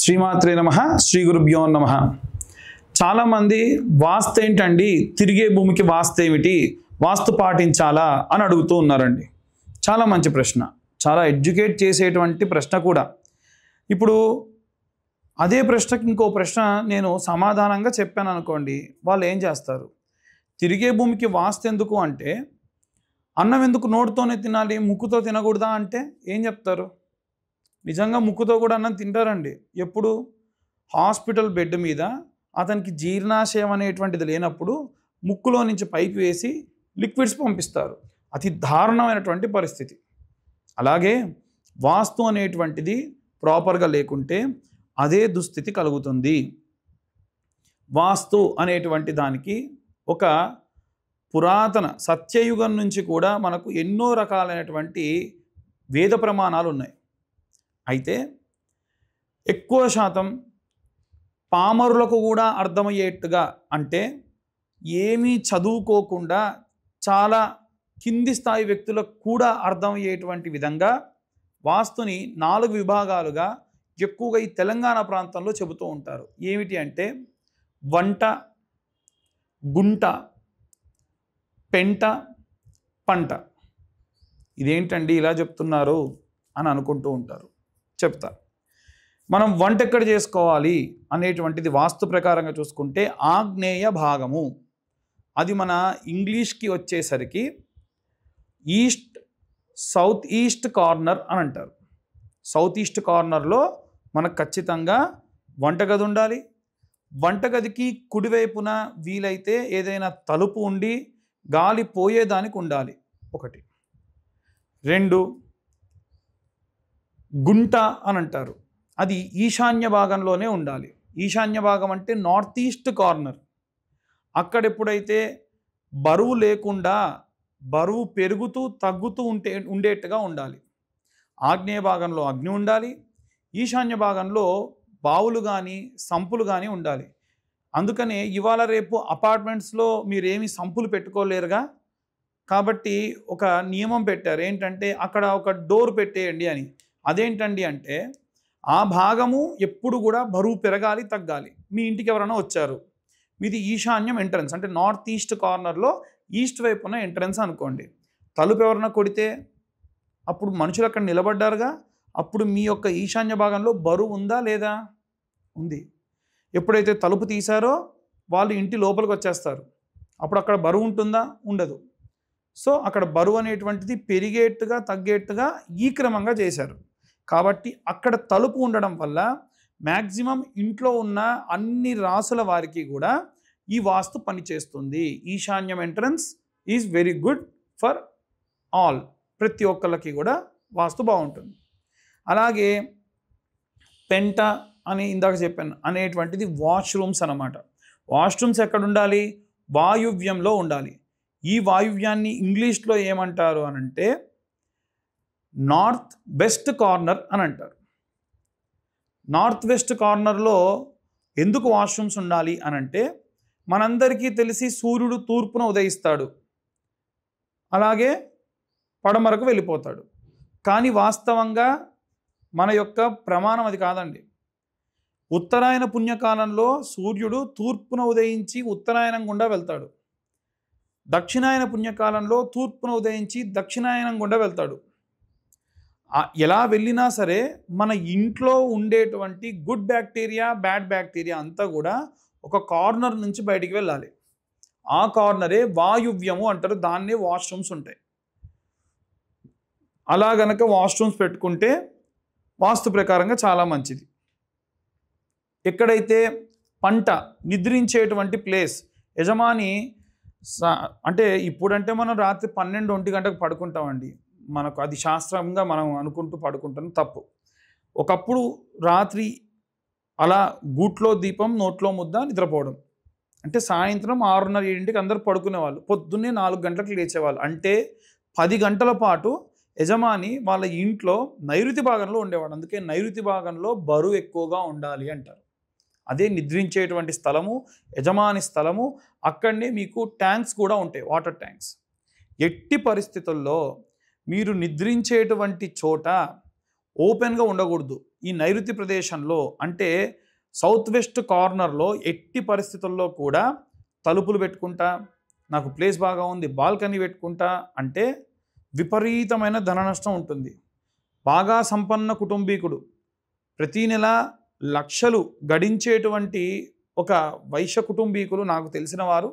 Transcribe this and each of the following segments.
శ్రీమాత్రే నమః శ్రీ గురుభ్యో నమః. చాలామంది వాస్తు ఏంటండి, తిరిగే భూమికి వాస్తు ఏమిటి, వాస్తు పాటించాలా అని అడుగుతూ ఉన్నారండి. చాలా మంచి ప్రశ్న, చాలా ఎడ్యుకేట్ చేసేటువంటి ప్రశ్న కూడా. ఇప్పుడు అదే ప్రశ్నకి ఇంకో ప్రశ్న నేను సమాధానంగా చెప్పాను అనుకోండి, వాళ్ళు ఏం చేస్తారు? తిరిగే భూమికి వాస్తు ఎందుకు అంటే, అన్నం ఎందుకు నోటితోనే తినాలి, ముక్కుతో తినకూడదా అంటే ఏం చెప్తారు? నిజంగా ముక్కుతో కూడా అన్నం తింటారండి. ఎప్పుడు? హాస్పిటల్ బెడ్ మీద అతనికి జీర్ణాశయం అనేటువంటిది లేనప్పుడు ముక్కులో నుంచి పైకి వేసి లిక్విడ్స్ పంపిస్తారు. అతి దారుణమైనటువంటి పరిస్థితి. అలాగే వాస్తు అనేటువంటిది ప్రాపర్గా లేకుంటే అదే దుస్థితి కలుగుతుంది. వాస్తు అనేటువంటి దానికి ఒక పురాతన సత్యయుగం నుంచి కూడా మనకు ఎన్నో రకాలైనటువంటి వేద ప్రమాణాలు ఉన్నాయి. అయితే ఎక్కువ శాతం పామరులకు కూడా అర్థమయ్యేట్టుగా, అంటే ఏమీ చదువుకోకుండా చాలా కింది స్థాయి వ్యక్తులకు కూడా అర్థమయ్యేటువంటి విధంగా వాస్తుని 4 విభాగాలుగా ఎక్కువగా ఈ తెలంగాణ ప్రాంతంలో చెబుతూ ఉంటారు. ఏమిటి అంటే వంట, గుంట, పెంట, పంట. ఇదేంటండి ఇలా చెప్తున్నారు అని అనుకుంటూ ఉంటారు. చెప్తా. మనం వంట ఎక్కడ చేసుకోవాలి అనేటువంటిది వాస్తు ప్రకారంగా చూసుకుంటే ఆగ్నేయ భాగము. అది మన ఇంగ్లీష్కి వచ్చేసరికి ఈస్ట్, సౌత్ ఈస్ట్ కార్నర్ అని అంటారు. సౌత్ ఈస్ట్ కార్నర్లో మనకు ఖచ్చితంగా వంటగది ఉండాలి. వంటగదికి కుడివైపున వీలైతే ఏదైనా తలుపు ఉండి గాలి పోయేదానికి ఉండాలి. 1. 2, గుంట అని అంటారు. అది ఈశాన్య భాగంలోనే ఉండాలి. ఈశాన్య భాగం అంటే నార్త్ ఈస్ట్ కార్నర్. అక్కడ ఎప్పుడైతే బరువు లేకుండా, బరువు పెరుగుతూ తగ్గుతూ ఉండేట్టుగా ఉండాలి. ఆగ్నేయ భాగంలో అగ్ని ఉండాలి. ఈశాన్య భాగంలో బావులు కానీ సంపులు కానీ ఉండాలి. అందుకనే ఇవాళ రేపు అపార్ట్మెంట్స్లో మీరేమి సంపులు పెట్టుకోలేరుగా, కాబట్టి ఒక నియమం పెట్టారు. ఏంటంటే అక్కడ ఒక డోర్ పెట్టేయండి అని. అదేంటండి అంటే ఆ భాగము ఎప్పుడు కూడా బరువు పెరగాలి, తగ్గాలి. మీ ఇంటికి ఎవరైనా వచ్చారు, మీది ఈశాన్యం ఎంట్రన్స్ అంటే నార్త్ ఈస్ట్ కార్నర్లో ఈస్ట్ వైపున ఎంట్రన్స్ అనుకోండి. తలుపు ఎవరైనా కొడితే అప్పుడు మనుషులు అక్కడ నిలబడ్డారుగా, అప్పుడు మీ యొక్క ఈశాన్య భాగంలో బరువు ఉందా లేదా? ఉంది. ఎప్పుడైతే తలుపు తీశారో వాళ్ళు ఇంటి లోపలికి వచ్చేస్తారు. అప్పుడు అక్కడ బరువు ఉంటుందా? ఉండదు. సో అక్కడ బరువు అనేటువంటిది పెరిగేట్టుగా తగ్గేట్టుగా ఈ క్రమంగా చేశారు. కాబట్టి అక్కడ తలుపు ఉండడం వల్ల మ్యాక్సిమం ఇంట్లో ఉన్న అన్ని రాసుల వారికి కూడా ఈ వాస్తు పనిచేస్తుంది. ఈశాన్యం entrance is very good for all. ప్రతి ఒక్కళ్ళకి కూడా వాస్తు బాగుంటుంది. అలాగే పెంట అని ఇందాక చెప్పాను అనేటువంటిది వాష్రూమ్స్ అన్నమాట. వాష్రూమ్స్ ఎక్కడ ఉండాలి? వాయువ్యంలో ఉండాలి. ఈ వాయువ్యాన్ని ఇంగ్లీష్లో ఏమంటారు అని అంటే నార్త్ వెస్ట్ కార్నర్ అని అంటారు. నార్త్ వెస్ట్ కార్నర్లో ఎందుకు వాష్రూమ్స్ ఉండాలి అని అంటే, మనందరికీ తెలిసి సూర్యుడు తూర్పున ఉదయిస్తాడు, అలాగే పడమరకు వెళ్ళిపోతాడు. కానీ వాస్తవంగా మన యొక్క ప్రమాణం అది కాదండి. ఉత్తరాయణ పుణ్యకాలంలో సూర్యుడు తూర్పున ఉదయించి ఉత్తరాయణం గుండా వెళ్తాడు. దక్షిణాయన పుణ్యకాలంలో తూర్పున ఉదయించి దక్షిణాయనం గుండా వెళ్తాడు. ఎలా వెళ్ళినా సరే మన ఇంట్లో ఉండేటువంటి గుడ్ బ్యాక్టీరియా, బ్యాడ్ బ్యాక్టీరియా అంతా కూడా ఒక కార్నర్ నుంచి బయటికి వెళ్ళాలి. ఆ కార్నరే వాయువ్యము అంటారు. దాన్నే వాష్రూమ్స్ ఉంటాయి. అలా గనక వాష్రూమ్స్ పెట్టుకుంటే వాస్తు ప్రకారంగా చాలా మంచిది. ఎక్కడైతే పంట నిద్రించేటువంటి ప్లేస్, యజమాని అంటే ఇప్పుడంటే మనం రాత్రి 12-1 గంటకు పడుకుంటామండి. మనకు అది శాస్త్రంగా మనం అనుకుంటూ పడుకుంటాం, తప్పు. ఒకప్పుడు రాత్రి అలా గూట్లో దీపం నోట్లో ముద్ద నిద్రపోవడం అంటే సాయంత్రం 6:30-7కి అందరూ పడుకునేవాళ్ళు. పొద్దున్నే 4 గంటలకు లేచేవాళ్ళు. అంటే 10 గంటల పాటు యజమాని వాళ్ళ ఇంట్లో నైరుతి భాగంలో ఉండేవాడు. అందుకే నైరుతి భాగంలో బరువు ఎక్కువగా ఉండాలి అంటారు. అదే నిద్రించేటువంటి స్థలము, యజమాని స్థలము. అక్కడనే మీకు ట్యాంక్స్ కూడా ఉంటాయి, వాటర్ ట్యాంక్స్. ఎట్టి పరిస్థితుల్లో మీరు నిద్రించేటువంటి చోట ఓపెన్గా ఉండకూడదు. ఈ నైరుతి ప్రదేశంలో అంటే సౌత్ వెస్ట్ కార్నర్లో ఎట్టి పరిస్థితుల్లో కూడా తలుపులు పెట్టుకుంటా, నాకు ప్లేస్ బాగా ఉంది బాల్కనీ పెట్టుకుంటా అంటే విపరీతమైన ధన నష్టం ఉంటుంది. బాగా సంపన్న కుటుంబీకుడు ప్రతీ నెల లక్షలు గడించేటువంటి ఒక వైశ్య కుటుంబీకులు నాకు తెలిసిన వారు,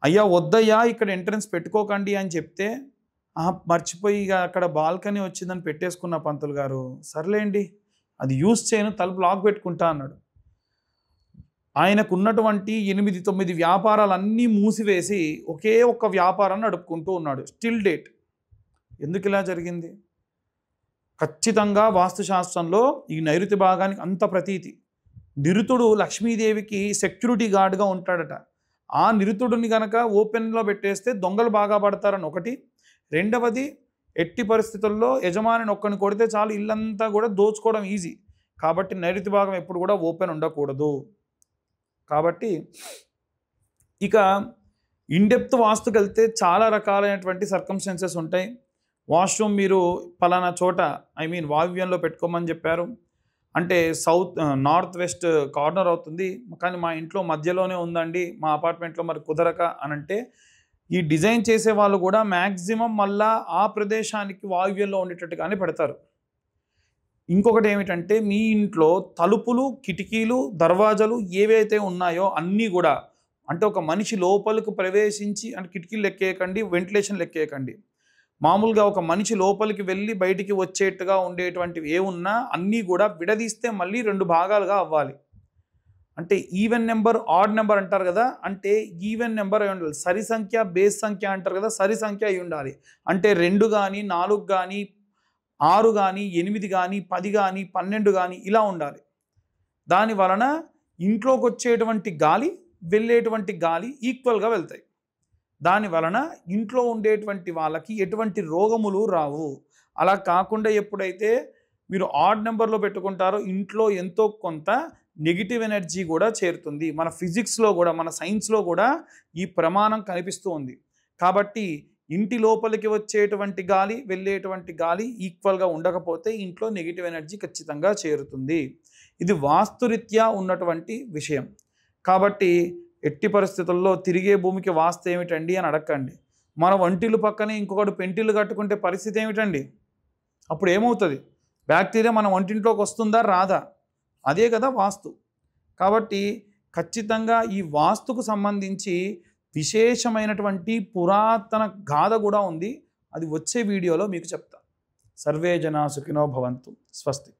అయ్యా వద్దయ్యా ఇక్కడ ఎంట్రన్స్ పెట్టుకోకండి అని చెప్తే, మర్చిపోయి ఇక అక్కడ బాల్కనీ వచ్చిందని పెట్టేసుకున్న పంతులు గారు, సర్లేండి అది యూజ్ చేయను తలుపు లాక్ పెట్టుకుంటా అన్నాడు. ఆయనకున్నటువంటి 8-9 వ్యాపారాలన్నీ మూసివేసి ఒకే ఒక్క వ్యాపారాన్ని నడుపుకుంటూ ఉన్నాడు స్టిల్ డేట్. ఎందుకు ఇలా జరిగింది? ఖచ్చితంగా వాస్తుశాస్త్రంలో ఈ నైరుతి భాగానికి అంత ప్రతీతి. నిరుతుడు లక్ష్మీదేవికి సెక్యూరిటీ గార్డ్గా ఉంటాడట. ఆ నిరుతుడిని కనుక ఓపెన్లో పెట్టేస్తే దొంగలు బాగా పడతారని ఒకటి. రెండవది, ఎట్టి పరిస్థితుల్లో యజమానిని ఒక్కని కొడితే చాలు ఇల్లంతా కూడా దోచుకోవడం ఈజీ. కాబట్టి నైరుతి భాగం ఎప్పుడు కూడా ఓపెన్ ఉండకూడదు. కాబట్టి ఇక ఇన్డెప్త్ వాస్తుకి వెళ్తే చాలా రకాలైనటువంటి సర్కమ్స్టెన్సెస్ ఉంటాయి. వాష్రూమ్ మీరు పలానా చోట వాయువ్యంలో పెట్టుకోమని చెప్పారు అంటే నార్త్ వెస్ట్ కార్నర్ అవుతుంది, కానీ మా ఇంట్లో మధ్యలోనే ఉందండి, మా అపార్ట్మెంట్లో మరి కుదరక అని అంటే, ఈ డిజైన్ చేసే వాళ్ళు కూడా మ్యాక్సిమం మళ్ళా ఆ ప్రదేశానికి వాయువ్యంలో ఉండేటట్టుగానే పెడతారు. ఇంకొకటి ఏమిటంటే, మీ ఇంట్లో తలుపులు, కిటికీలు, దర్వాజాలు ఏవైతే ఉన్నాయో అన్నీ కూడా అంటే ఒక మనిషి లోపలికి ప్రవేశించి అంటే కిటికీలు లెక్కేయకండి, వెంటిలేషన్ లెక్కేయకండి. మామూలుగా ఒక మనిషి లోపలికి వెళ్ళి బయటికి వచ్చేట్టుగా ఉండేటువంటివి ఏ ఉన్నా అన్నీ కూడా విడదీస్తే మళ్ళీ 2 భాగాలుగా అవ్వాలి. అంటే ఈవెన్ నెంబర్, ఆడ్ నెంబర్ అంటారు కదా, అంటే ఈవెన్ నెంబర్ అయి ఉండాలి. సరి సంఖ్య, బేస్ సంఖ్య అంటారు కదా, సరి సంఖ్య అయి ఉండాలి. అంటే 2 కానీ 4 కానీ 6 కానీ 8 కానీ 10 కానీ 12 కానీ ఇలా ఉండాలి. దాని వలన ఇంట్లోకి వచ్చేటువంటి గాలి, వెళ్ళేటువంటి గాలి ఈక్వల్గా వెళ్తాయి. దాని వలన ఇంట్లో ఉండేటువంటి వాళ్ళకి ఎటువంటి రోగములు రావు. అలా కాకుండా ఎప్పుడైతే మీరు ఆడ్ నెంబర్లో పెట్టుకుంటారో ఇంట్లో ఎంతో కొంత నెగిటివ్ ఎనర్జీ కూడా చేరుతుంది. మన ఫిజిక్స్లో కూడా, మన సైన్స్లో కూడా ఈ ప్రమాణం కనిపిస్తూ ఉంది. కాబట్టి ఇంటి లోపలికి వచ్చేటువంటి గాలి, వెళ్ళేటువంటి గాలి ఈక్వల్గా ఉండకపోతే ఇంట్లో నెగిటివ్ ఎనర్జీ ఖచ్చితంగా చేరుతుంది. ఇది వాస్తురీత్యా ఉన్నటువంటి విషయం. కాబట్టి ఎట్టి పరిస్థితుల్లో తిరిగే భూమికి వాస్తు ఏమిటండి అని అడగండి. మన వంటిల్లు పక్కనే ఇంకొకటి పెంటిల్లు కట్టుకుంటే పరిస్థితి ఏమిటండి? అప్పుడు ఏమవుతుంది? బ్యాక్టీరియా మన వంటింట్లోకి వస్తుందా రాదా? అదే కదా వాస్తు. కాబట్టి ఖచ్చితంగా ఈ వాస్తుకు సంబంధించి విశేషమైనటువంటి పురాతన గాథ కూడా ఉంది. అది వచ్చే వీడియోలో మీకు చెప్తా. సర్వే జనా సుఖినో భవంతు. స్వస్తి.